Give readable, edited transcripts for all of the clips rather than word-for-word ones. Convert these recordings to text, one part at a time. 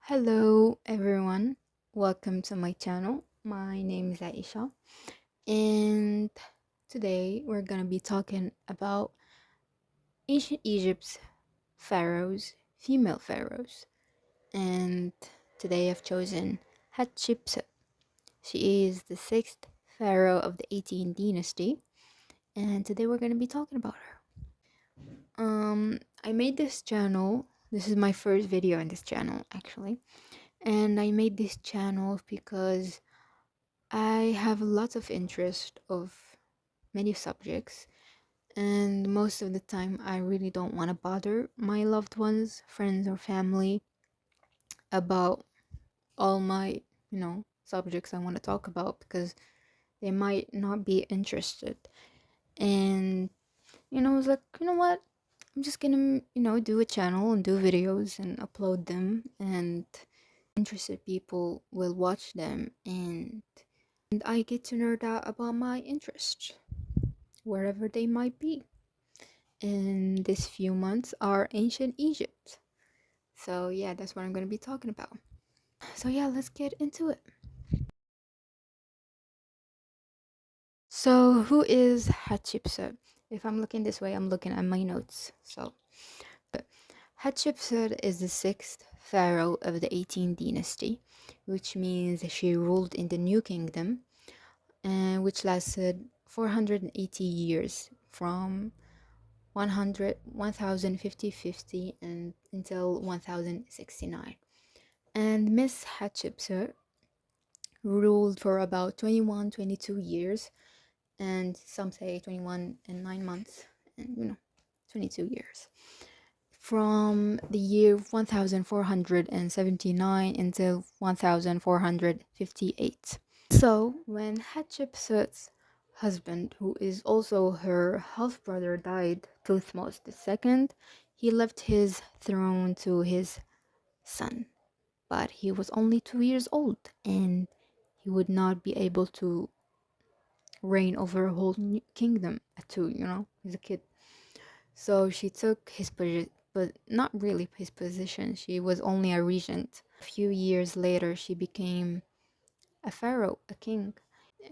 Hello everyone, welcome to my channel. My name is Aisha, and today we're gonna be talking about ancient Egypt's pharaohs, female pharaohs. And today I've chosen Hatshepsut. She is the sixth pharaoh of the 18th dynasty, and today we're gonna be talking about her. I made this channel. This is my first video on this channel, actually, and I made this channel because I have lots of interest of many subjects, and most of the time I really don't want to bother my loved ones, friends or family about all my, subjects I want to talk about because they might not be interested. And I was like, you know what? I'm just gonna, do a channel and do videos and upload them, and interested people will watch them, and I get to nerd out about my interests, wherever they might be. And this few months are ancient Egypt. So yeah, that's what I'm going to be talking about. So yeah, let's get into it. So who is Hatshepsut? If I'm looking this way, I'm looking at my notes. So Hatshepsut is the sixth pharaoh of the 18th dynasty, which means she ruled in the New Kingdom, which lasted 480 years from 1050 and until 1069. And Miss Hatshepsut ruled for about 21-22 years, and some say 21 and 9 months, and 22 years, from the year 1479 until 1458. So when Hatshepsut's husband, who is also her half brother, died, Thutmose II, he left his throne to his son. But he was only 2 years old, and he would not be able to reign over a whole kingdom at two, he's a kid. So she took his position, but not really his position. She was only a regent. A few years later, she became a pharaoh, a king,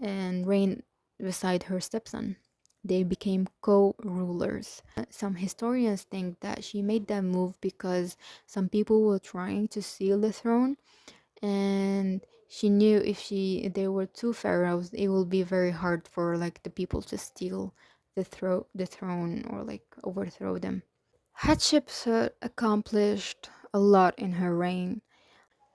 and reigned beside her stepson. They became co-rulers. Some historians think that she made that move because some people were trying to steal the throne, and she knew if there were two pharaohs, it will be very hard for like the people to steal the throne or like overthrow them. Hatshepsut accomplished a lot in her reign.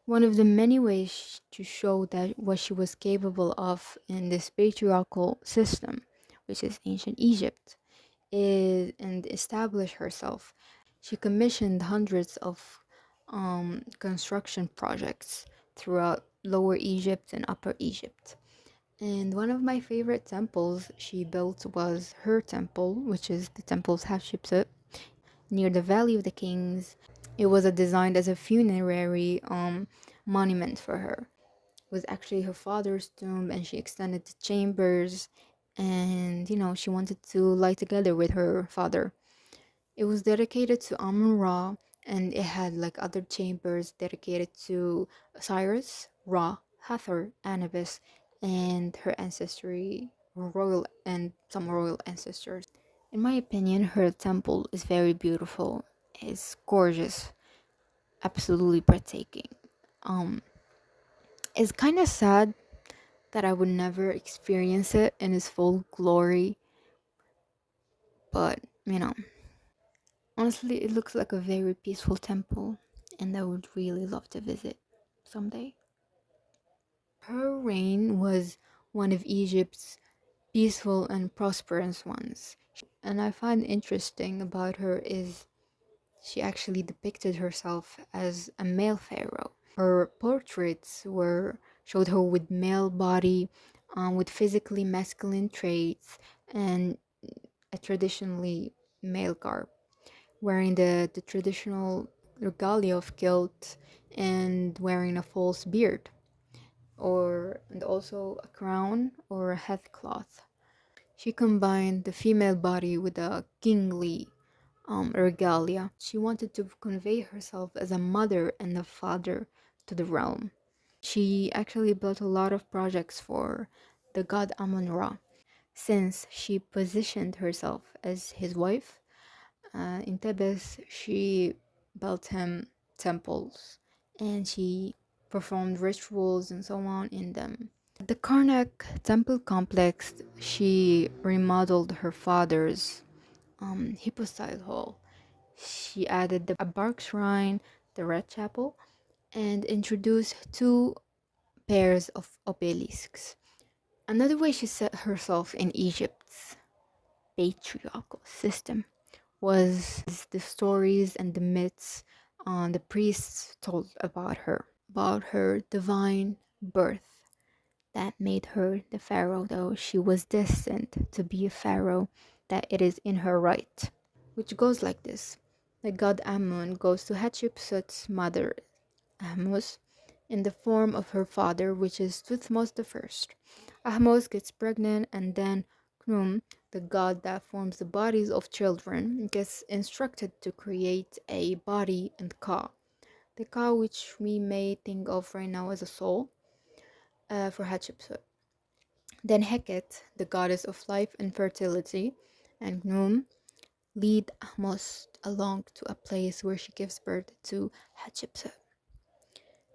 One of the many ways to show that what she was capable of in this patriarchal system, which is ancient Egypt, is and establish herself. She commissioned hundreds of construction projects throughout Lower Egypt and Upper Egypt. And one of my favorite temples she built was her temple, which is the Temple of Hatshepsut, near the Valley of the Kings. It was designed as a funerary monument for her. It was actually her father's tomb, and she extended the chambers, and she wanted to lie together with her father. It was dedicated to Amun-Ra, and it had like other chambers dedicated to Osiris, Ra, Hathor, Anubis, and her ancestry, royal and some royal ancestors. In my opinion, her temple is very beautiful. It's gorgeous, absolutely breathtaking. Um, it's kind of sad that I would never experience it in its full glory, but honestly, it looks like a very peaceful temple, and I would really love to visit someday. Her reign was one of Egypt's peaceful and prosperous ones, and I find interesting about her is she actually depicted herself as a male pharaoh. Her portraits were showed her with male body, with physically masculine traits, and a traditionally male garb, wearing the traditional regalia of kilt and wearing a false beard, and also a crown or a headcloth. She combined the female body with a kingly regalia. She wanted to convey herself as a mother and a father to the realm. She actually built a lot of projects for the god Amun-Ra. Since she positioned herself as his wife, in Thebes, she built him temples and she performed rituals and so on in them. The Karnak temple complex, she remodeled her father's hypostyle hall. She added a bark shrine, the Red Chapel, and introduced two pairs of obelisks. Another way she set herself in Egypt's patriarchal system was the stories and the myths the priests told about her divine birth that made her the pharaoh, though she was destined to be a pharaoh, that it is in her right. Which goes like this. The god Amun goes to Hatshepsut's mother, Ahmose, in the form of her father, which is Thutmose I. Ahmose gets pregnant, and then Khnum, the god that forms the bodies of children, gets instructed to create a body and Ka. The Ka, which we may think of right now as a soul, for Hatshepsut. Then Heket, the goddess of life and fertility, and Khnum lead Ahmose along to a place where she gives birth to Hatshepsut.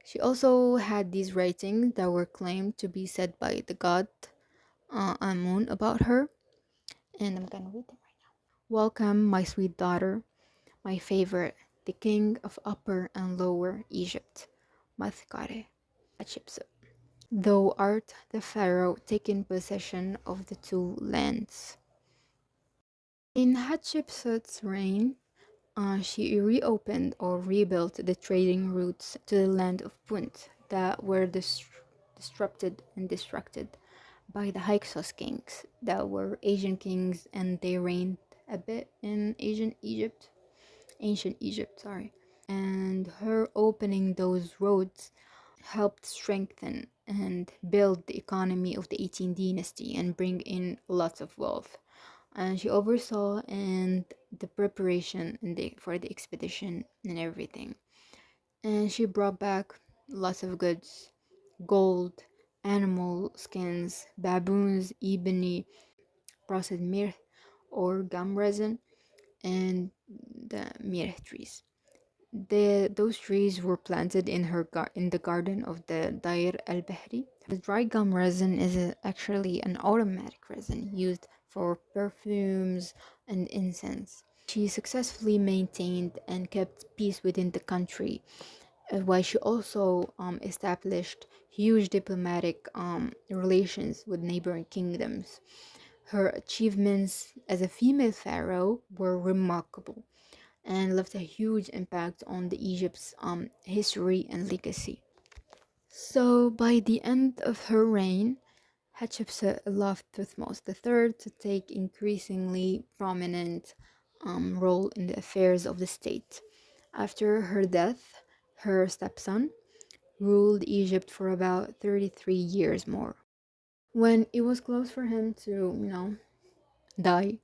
She also had these writings that were claimed to be said by the god Amun about her, and I'm gonna read them. Welcome, my sweet daughter, my favorite, the king of Upper and Lower Egypt, Mathkare, Hatshepsut. Thou art the pharaoh taking possession of the two lands. In Hatshepsut's reign, she reopened or rebuilt the trading routes to the land of Punt that were disrupted and distracted by the Hyksos kings that were Asian kings, and they reigned a bit in ancient Egypt, sorry. And her opening those roads helped strengthen and build the economy of the 18th dynasty and bring in lots of wealth. And she oversaw and the preparation for the expedition and everything. And she brought back lots of goods: gold, animal skins, baboons, ebony, processed mirh or gum resin, and the mirh trees. Those trees were planted in the garden of the Dair al-Bahri. The dry gum resin is actually an aromatic resin used for perfumes and incense. She successfully maintained and kept peace within the country, while she also established huge diplomatic relations with neighboring kingdoms. Her achievements as a female pharaoh were remarkable and left a huge impact on the Egypt's history and legacy. So by the end of her reign, Hatshepsut allowed Thutmose III to take increasingly prominent role in the affairs of the state. After her death, her stepson ruled Egypt for about 33 years more. When it was close for him to, die,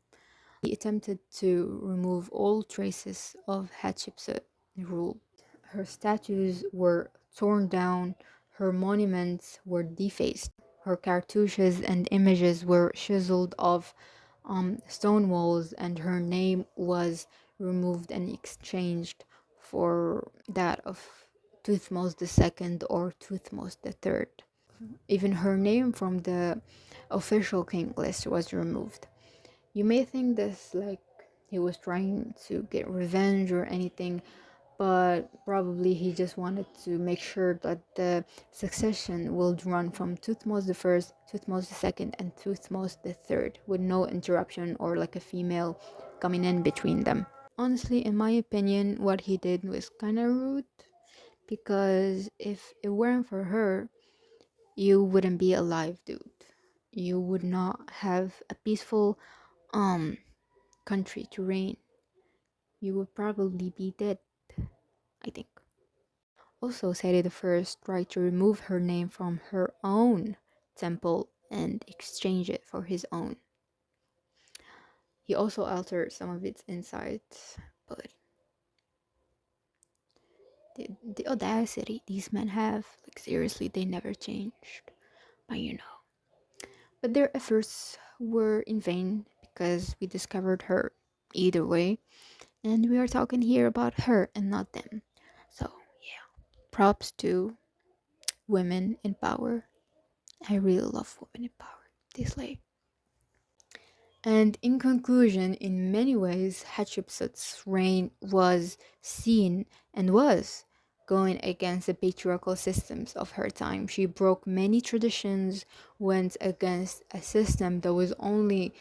he attempted to remove all traces of Hatshepsut rule. Her statues were torn down, her monuments were defaced, her cartouches and images were chiseled off stone walls, and her name was removed and exchanged for that of Thutmose II or Thutmose III. Even her name from the official king list was removed. You may think this like he was trying to get revenge or anything, but probably he just wanted to make sure that the succession will run from Thutmose I, Thutmose II, and Thutmose III with no interruption or like a female coming in between them. Honestly, in my opinion, what he did was kind of rude, because if it weren't for her, you wouldn't be alive, dude. You would not have a peaceful country to reign. You would probably be dead, I think. Also, Seti I tried to remove her name from her own temple and exchange it for his own. He also altered some of its insides, but The audacity these men have, like seriously, they never changed. But you know. But their efforts were in vain because we discovered her either way, and we are talking here about her and not them. So, yeah, props to women in power. I really love women in power. They slay. And in conclusion, in many ways, Hatshepsut's reign was seen and was going against the patriarchal systems of her time. She broke many traditions, went against a system that only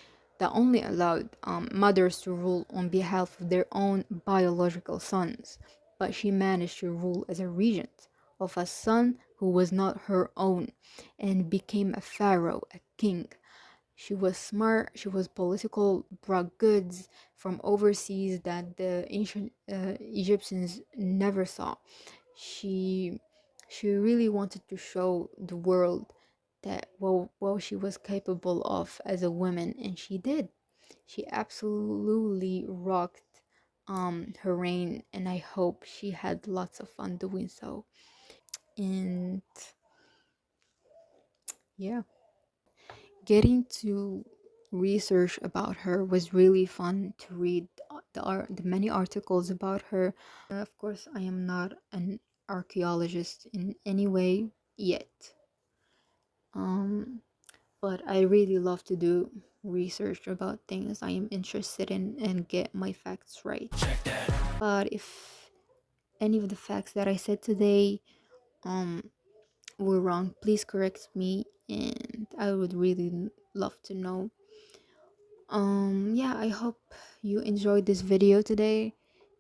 allowed mothers to rule on behalf of their own biological sons. But she managed to rule as a regent of a son who was not her own and became a pharaoh, a king. She was smart, she was political, brought goods from overseas that the ancient Egyptians never saw. She she really wanted to show the world that what she was capable of as a woman, and she did. She absolutely rocked her reign, and I hope she had lots of fun doing so. And yeah, getting to research about her was really fun to read the many articles about her. Of course, I am not an archaeologist in any way yet, um, but I really love to do research about things I am interested in and get my facts right. But if any of the facts that I said today um were wrong, please correct me, and I would really love to know. Yeah, I hope you enjoyed this video today,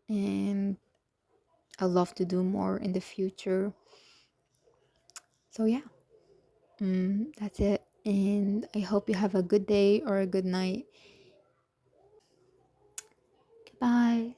and I'd love to do more in the future. So yeah, that's it, and I hope you have a good day or a good night. Goodbye.